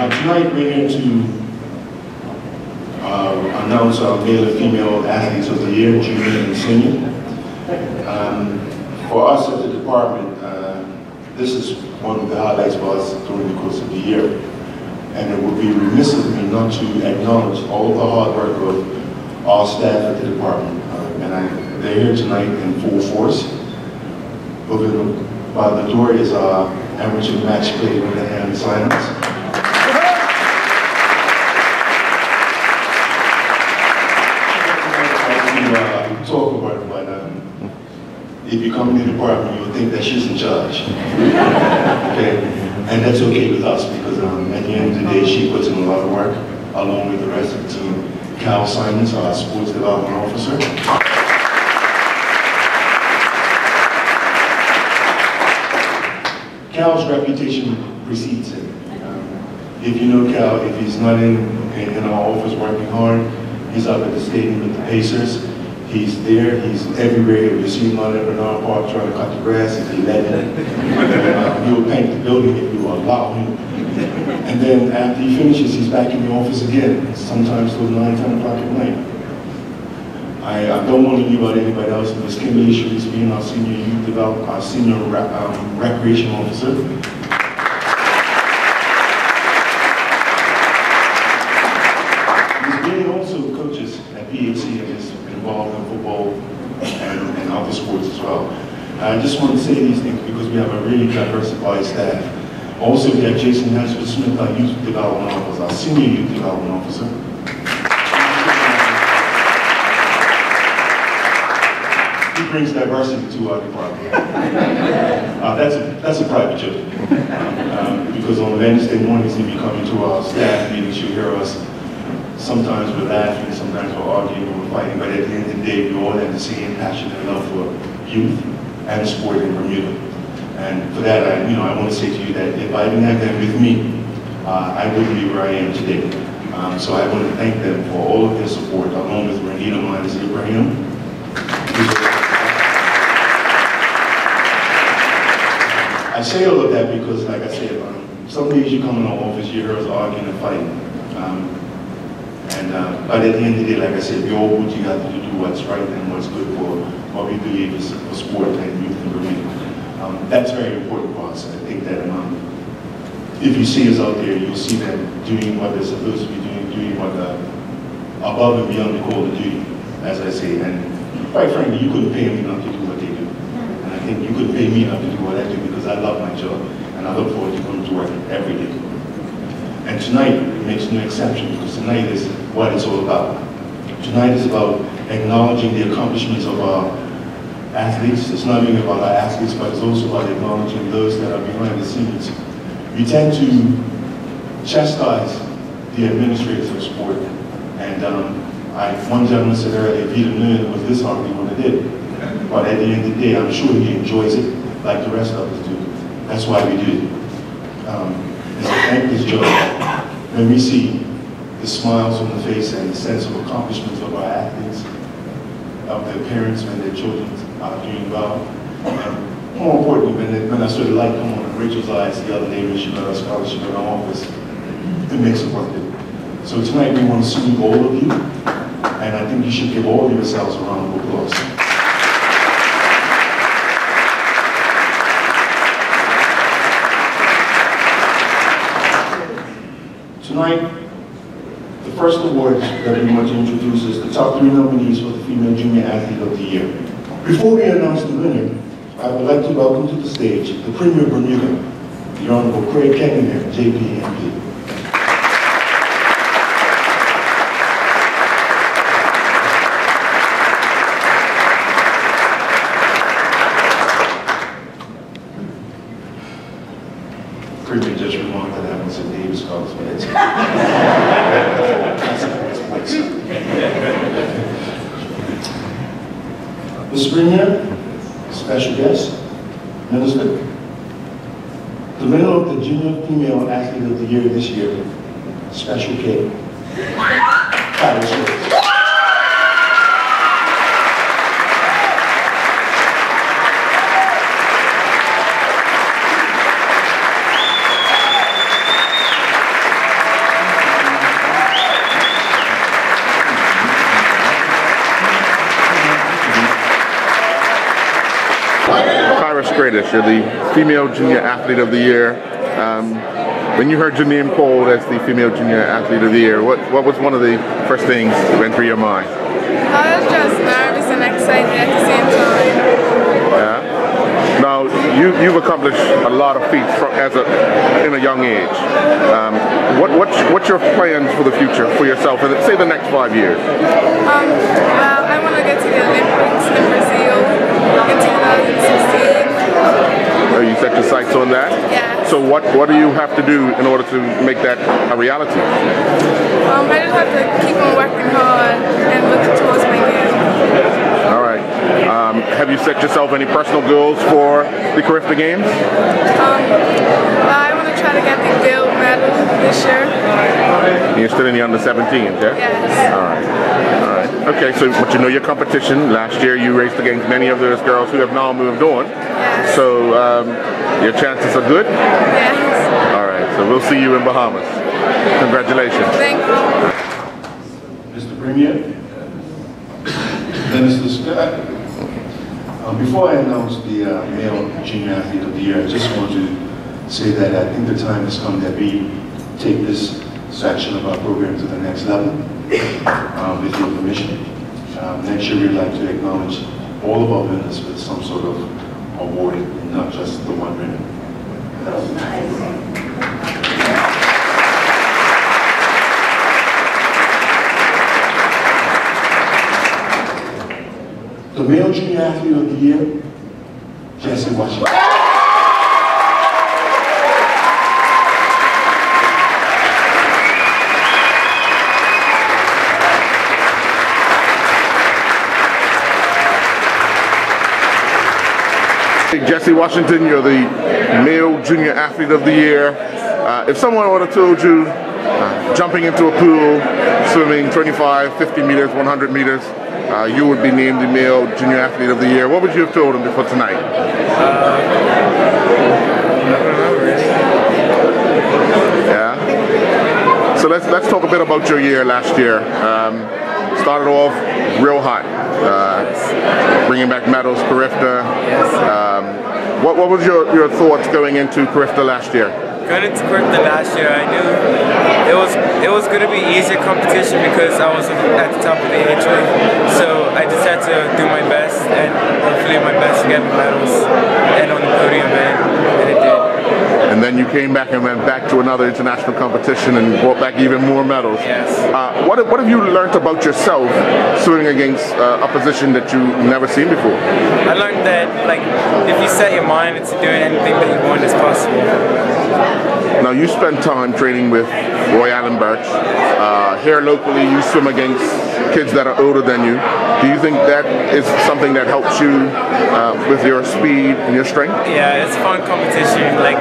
Tonight we're here to announce our male and female athletes of the year, junior and senior. For us at the department, this is one of the highlights for us during the course of the year. And it would be remiss of me not to acknowledge all of the hard work of our staff at the department. They're here tonight in full force. By the door is our amateur match play with the hand silence. Talk about it, but if you come in the department, you'll think that she's in charge. Okay? And that's okay with us because at the end of the day, she puts in a lot of work along with the rest of the team. Cal Simons, our sports development officer. Cal's reputation precedes him. If you know Cal, if he's not in our office working hard, he's up at the stadium with the Pacers. He's there, he's everywhere. You see him out at Bernard Park trying to cut the grass if you let him. He'll paint the building if you allow him. And then after he finishes, he's back in the office again, sometimes till 9, 10 o'clock at night. I don't want to leave out anybody else. Ms. Kimberly Sharice being our senior youth development, our senior recreation officer. Ms. Being also coaches at PHC and is involved in football and other sports as well. I just want to say these things because we have a really diversified staff. Also, we have Jason Hansford Smith, our youth development officer, our senior youth development officer. He brings diversity to our department. That's a private joke. Because on Wednesday mornings, he'll be coming to our staff meetings. You'll hear us. Sometimes we're laughing, sometimes we're arguing, we're fighting, but at the end of the day, we all have the same passion and love for youth and sport in Bermuda. And for that, I want to say to you that if I didn't have them with me, I wouldn't be where I am today. So I want to thank them for all of their support, along with Renita Miles Ibrahim. I say all of that because, like I said, some days you come in our office, you hear us arguing and fighting. But at the end of the day, like I said, we all put together to do what's right and what's good for what we believe is for sport and youth in Bermuda. That's very important for us. I think that if you see us out there, you'll see them doing what they're supposed to be doing what above and beyond the call of duty, as I say. And quite frankly, you couldn't pay me enough to do what they do. And I think you couldn't pay me enough to do what I do because I love my job and I look forward to coming to work every day. And tonight makes no exception because tonight is what it's all about. Tonight is about acknowledging the accomplishments of our athletes. It's not only about our athletes, but it's also about acknowledging those that are behind the scenes. We tend to chastise the administrators of sport. And one gentleman said earlier, if he'd have known it was this hard, he would have did it. But at the end of the day, I'm sure he enjoys it like the rest of us do. That's why we do it. It's a thankless job when we see the smiles on the face and the sense of accomplishments of our athletes, of their parents when their children are doing well. And more importantly, when I saw the light come on in Rachel's eyes the other day when she got her scholarship in our office, it makes it worth it. So tonight we want to salute all of you, and I think you should give all of yourselves a round of applause. Tonight, the first award that we want to introduce is the top 3 nominees for the Female Junior Athlete of the Year. Before we announce the winner, I would like to welcome to the stage the Premier of Bermuda, the Honorable Craig Kenninger, JP/MP. Premier just remarked that happens at Davis College, but it's that's a nice place. Mr. Premier, special guest, Minister, the winner of the Junior Female Athlete of the Year this year, Special K. Paris Rose. Iris Gradis. You're the Female Junior Athlete of the Year. When you heard your name called as the Female Junior Athlete of the Year, what was one of the first things that went through your mind? I was just nervous and excited at the same time. Yeah. Now, you've accomplished a lot of feats in a young age. What's your plans for the future for yourself in, say, the next 5 years? Well, I want to get to the Olympics in Brazil in 2016. Oh, you set your sights on that? Yeah. So what do you have to do in order to make that a reality? I just have to keep on working hard and look towards my game. All right. Have you set yourself any personal goals for the Carifta Games? I want to try to get the gold medal this year. You're still in the under-17s, yeah? Yes. All right. All right. Okay, so but you know your competition. Last year you raced against many of those girls who have now moved on. Yes. So your chances are good? Yes. All right, so we'll see you in Bahamas. Congratulations. Thank you. Mr. Premier, Minister Scott, before I announce the Male Junior Athlete of the Year, I just want to say that I think the time has come that we take this section of our program to the next level, with your permission. Next year we'd like to acknowledge all of our winners with some sort of award and not just the one winner. The Male Junior Athlete of the Year, Jesse Washington. Jesse Washington, you're the Male Junior Athlete of the Year. If someone would have told you jumping into a pool, swimming 25, 50 meters, 100 meters, you would be named the Male Junior Athlete of the Year, what would you have told them before tonight? I don't know, really. Yeah. So let's talk a bit about your year last year. Started off real hot, bringing back medals, Carifta. Yes. What was your thoughts going into Carifta last year? Going into Carifta last year, I knew it was going to be easier competition because I was at the top of the age group. So I just had to do my best and hopefully my best to get medals and on the podium, and it did. And then you came back and went back to another international competition and brought back even more medals. Yes. What have you learned about yourself swimming against opposition that you've never seen before? I learned that, like, if you set your mind into doing anything that you want, it's possible. Now, you spend time training with Roy Allen Birch. Here locally, you swim against kids that are older than you. Do you think that is something that helps you with your speed and your strength? Yeah, it's fun competition. Like,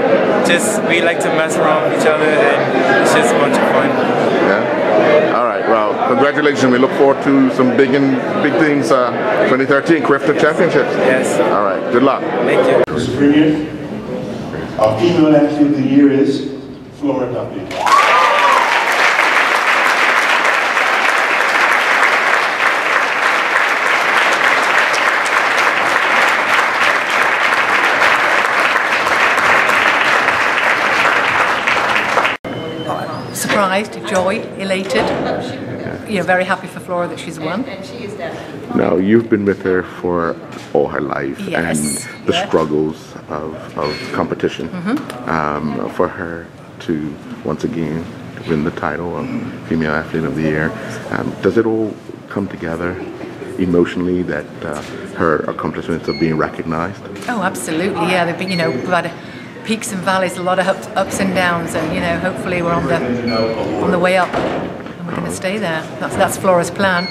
we like to mess around with each other, and it's just a bunch of fun. Yeah. All right. Well, congratulations. We look forward to some big things. 2013 Carifta Championships. Yes. All right. Good luck. Thank you. Mr. Premier, our Female Athlete of the Year is Flora Duffy. Surprised, joy, elated. Very happy for Flora that she's won. Now, you've been with her for all her life, Yes. and the struggles of competition. For her to once again win the title of Female Athlete of the Year, does it all come together emotionally that her accomplishments are being recognized? Oh, absolutely. Yeah, they've been, we've had peaks and valleys, a lot of ups and downs, and hopefully we're on the way up, and we're going to stay there. That's Flora's plan.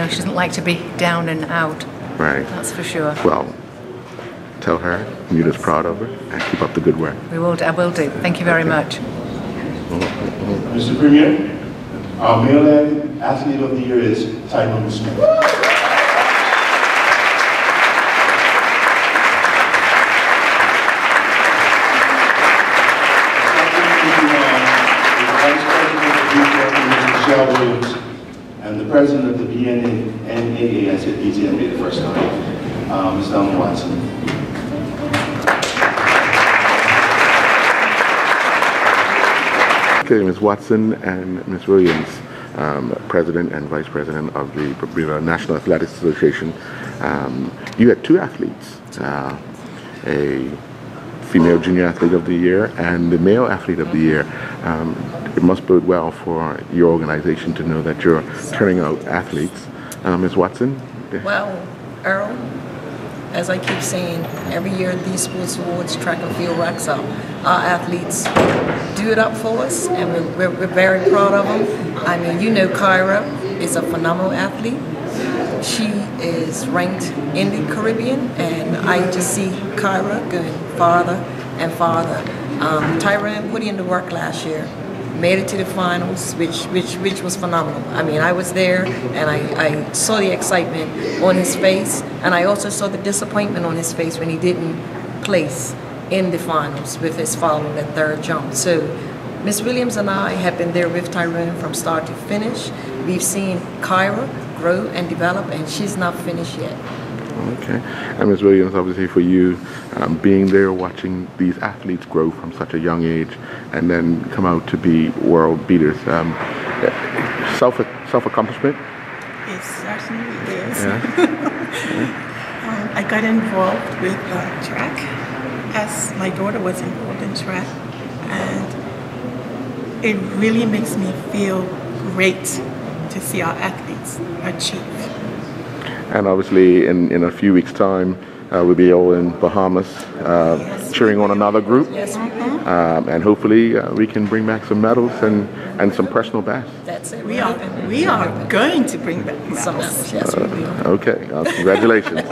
She doesn't like to be down and out. Right. That's for sure. Well, tell her you're just proud of her and keep up the good work. I will do. Thank you very much. Mr. Premier, our Male Athlete of the Year is Tyrone Smith. And the president of the BNAA, I said BTNA the first time, Ms. Donna Watson. Okay, Ms. Watson and Ms. Williams, President and Vice President of the Bermuda National Athletics Association. You had two athletes, a female junior athlete of the year and the male athlete of the year. It must bode well for your organization to know that you're turning out athletes. Ms. Watson? Well, Earl, as I keep saying, every year at these sports awards, track and field racks up. Our athletes do it up for us, and we're very proud of them. I mean, you know, Kyra is a phenomenal athlete. She is ranked in the Caribbean, and I just see Kyra going farther and farther. Tyrone put in the work last year, made it to the finals, which was phenomenal. I mean, I was there, and I saw the excitement on his face, and I also saw the disappointment on his face when he didn't place in the finals with his foul on that third jump. So Miss Williams and I have been there with Tyrone from start to finish. We've seen Kyra grow and develop, and she's not finished yet. Okay. And Ms. Williams, obviously for you, being there watching these athletes grow from such a young age and then come out to be world beaters, self-accomplishment? It certainly is. Yeah. I got involved with track as my daughter was involved in track, and it really makes me feel great to see our athletes achieve. And obviously in a few weeks' time, we'll be all in Bahamas cheering on another group. Yes, And hopefully we can bring back some medals and some personal bests. that's it. We are going to bring back medals. Yes, we will. Okay, congratulations.